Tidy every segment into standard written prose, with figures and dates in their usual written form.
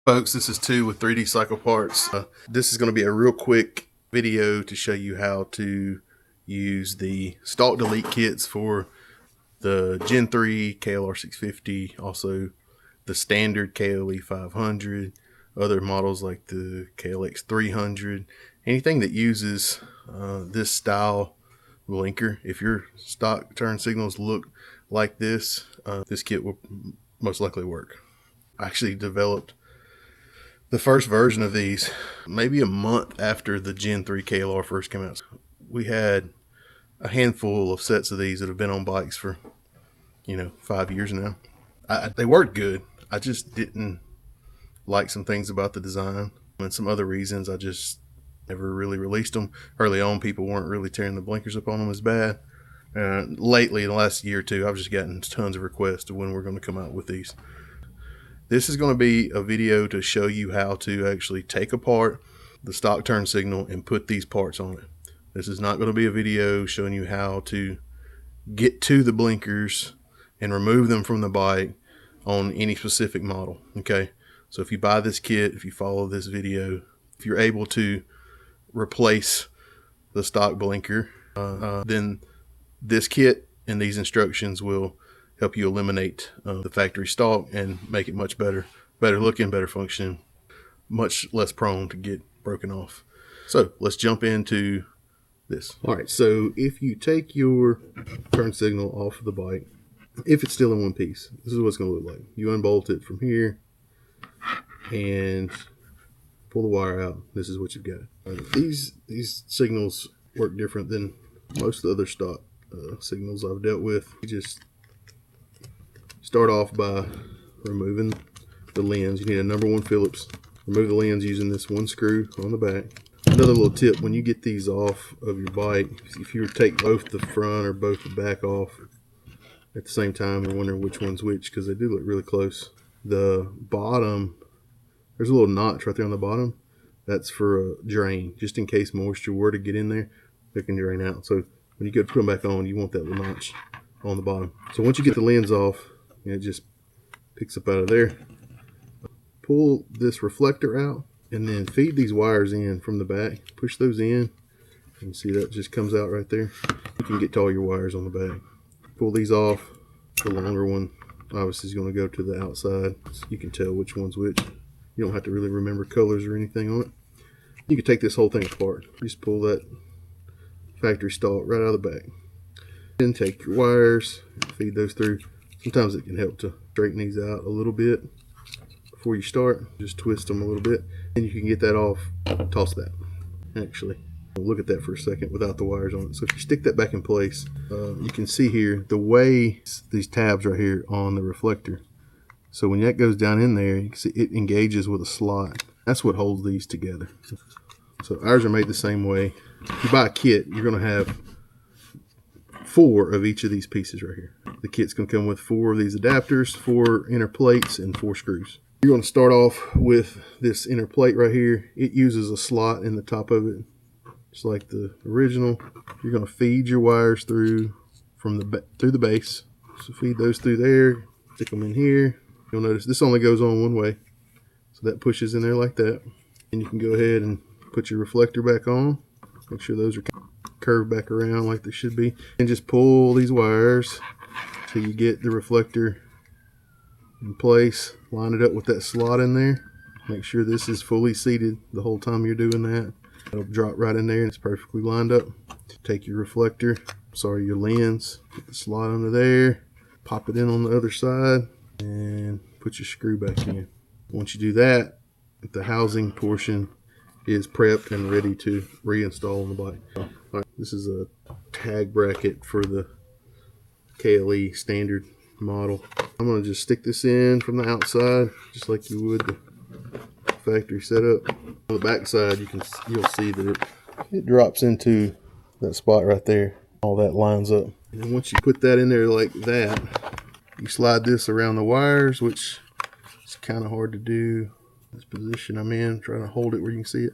Folks, this is 2 with 3D Cycle Parts. This is going to be a real quick video to show you how to use the Stalk delete kits for the Gen 3 KLR650, also the standard KLE500, other models like the KLX300, anything that uses this style blinker. If your stock turn signals look like this, this kit will most likely work. I actually developed the first version of these maybe a month after the Gen 3 KLR first came out. We had a handful of sets of these that have been on bikes for 5 years now. They worked good. I just didn't like some things about the design and some other reasons. I just never really released them. Early on, people weren't really tearing the blinkers up on them as bad. Lately, in the last year or two, I've just gotten tons of requests of when we're going to come out with these. This is going to be a video to show you how to actually take apart the stock turn signal and put these parts on it. This is not going to be a video showing you how to get to the blinkers and remove them from the bike on any specific model. Okay, so if you buy this kit, if you follow this video, if you're able to replace the stock blinker, then this kit and these instructions will help you eliminate the factory stock and make it much better looking, better function, much less prone to get broken off. So let's jump into this. All right, so if you take your turn signal off of the bike, if it's still in one piece, this is what it's going to look like. You unbolt it from here and pull the wire out. This is what you've got. These signals work different than most of the other stock signals I've dealt with. You just start off by removing the lens. You need a number 1 Phillips. Remove the lens using this one screw on the back. Another little tip, when you get these off of your bike, if you take both the front or both the back off at the same time, you're wondering which one's which because they do look really close. The bottom, there's a little notch right there on the bottom. That's for a drain, just in case moisture were to get in there, it can drain out. So when you go to put them back on, you want that little notch on the bottom. So once you get the lens off, it just picks up out of there. Pull this reflector out and then feed these wires in from the back. Push those in and see that just comes out right there. You can get to all your wires on the back. Pull these off. The longer one obviously is going to go to the outside. So you can tell which one's which. You don't have to really remember colors or anything on it. You can take this whole thing apart. Just pull that factory stock right out of the back. Then take your wires, feed those through. Sometimes it can help to straighten these out a little bit before you start. Just twist them a little bit. And you can get that off. Toss that. Actually, look at that for a second without the wires on it. So if you stick that back in place, you can see here the way these tabs right here on the reflector. So when that goes down in there, you can see it engages with a slot. That's what holds these together. So ours are made the same way. If you buy a kit, you're going to have 4 of each of these pieces right here. The kit's going to come with 4 of these adapters, 4 inner plates, and 4 screws. You're going to start off with this inner plate right here. It uses a slot in the top of it, just like the original. You're going to feed your wires through through the base. So feed those through there, stick them in here. You'll notice this only goes on one way, so that pushes in there like that. And you can go ahead and put your reflector back on. Make sure those are curved back around like they should be, and just pull these wires till you get the reflector in place. Line it up with that slot in there. Make sure this is fully seated the whole time you're doing that. It'll drop right in there and it's perfectly lined up. Take your your lens, put the slot under there, pop it in on the other side, and put your screw back in. Once you do that, the housing portion is prepped and ready to reinstall on the bike. All right, this is a tag bracket for the KLE standard model. I'm going to just stick this in from the outside, just like you would the factory setup. On the back side, you'll see that it drops into that spot right there. All that lines up. And then once you put that in there like that, you slide this around the wires, which is kind of hard to do. This position I'm in, trying to hold it where you can see it.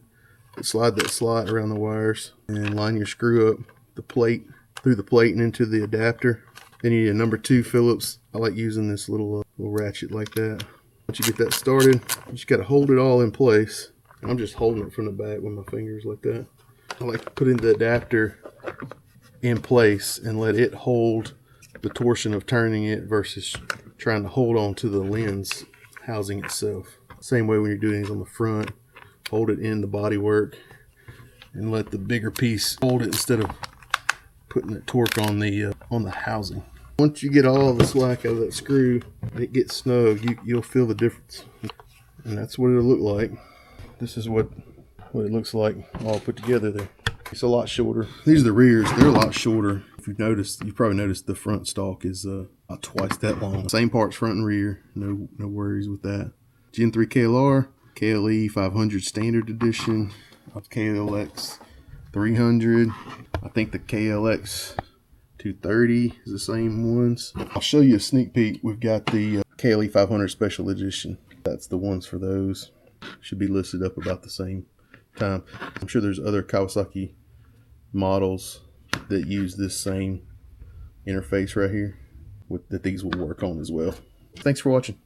Slide that slot around the wires and line your screw up the plate through the plate and into the adapter. Then you need a number 2 Phillips. I like using this little ratchet like that. Once you get that started, you just got to hold it all in place. I'm just holding it from the back with my fingers like that. I like to put in the adapter in place and let it hold the torsion of turning it versus trying to hold on to the lens housing itself. Same way when you're doing these on the front, hold it in the bodywork and let the bigger piece hold it instead of putting the torque on the housing. Once you get all the slack out of that screw and it gets snug, you'll feel the difference. And that's what it'll look like. This is what it looks like all put together there. It's a lot shorter. These are the rears. They're a lot shorter. If you've noticed, you've probably noticed the front stalk is about twice that long. Same parts front and rear. No worries with that. Gen 3 KLR, KLE500 Standard Edition, KLX300. I think the KLX230 is the same ones. I'll show you a sneak peek. We've got the KLE500 Special Edition. That's the ones for those. Should be listed up about the same time. I'm sure there's other Kawasaki models that use this same interface right here that these will work on as well. Thanks for watching.